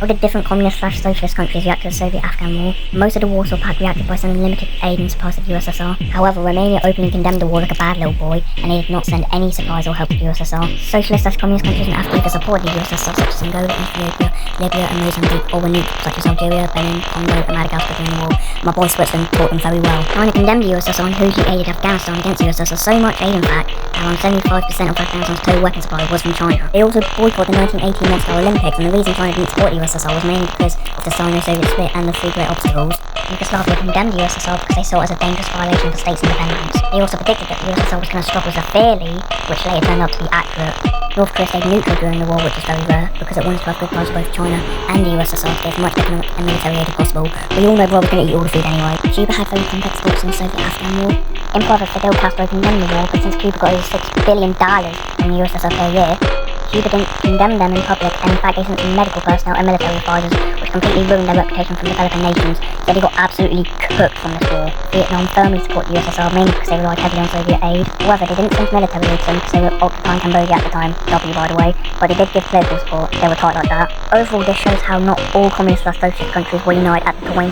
How did different communist/socialist countries react to the Soviet-Afghan war? Most of the Warsaw Pact reacted by sending limited aid in support of USSR. However, Romania openly condemned the war like a bad little boy, and they did not send any supplies or help to the USSR. Socialist/communist countries in Africa supported the USSR, such as Angola, Ethiopia, Libya, and Mozambique, or were neutral, such as Algeria, Benin, Congo, and Madagascar during the war. My boy Switzerland taught them very well. China condemned the USSR and hugely aided Afghanistan against the USSR, so much aid in fact, that around 75% of Afghanistan's total weapon supply was from China. They also boycotted the 1980 Moscow Olympics, and the reason China didn't support the USSR was mainly because of the Sino-Soviet split and the three great obstacles. Yugoslavia condemned the USSR because they saw it as a dangerous violation for states' independence. They also predicted that the USSR was going to struggle severely, which later turned out to be accurate. North Korea stayed neutral during the war, which is very rare, because it wanted to have good ties with both China and the USSR to give as much economic and military aid as possible. We all know Rob was going to eat all the food anyway. Cuba had very complex thoughts on the Soviet-Afghan war. In private, Fidel Castro condemned the war, but since Cuba got over $6 billion from the USSR per year, Cuba didn't condemn them in public, and in fact they sent some medical personnel and military advisors, which completely ruined their reputation from developing nations, so they got absolutely cooked from this war. Vietnam firmly supported the USSR, mainly because they relied heavily on Soviet aid. However, they didn't send military aid to them because they were occupying Cambodia at the time, W by the way, but they did give political support. They were tight like that. Overall, this shows how not all communist/socialist countries were united at the time.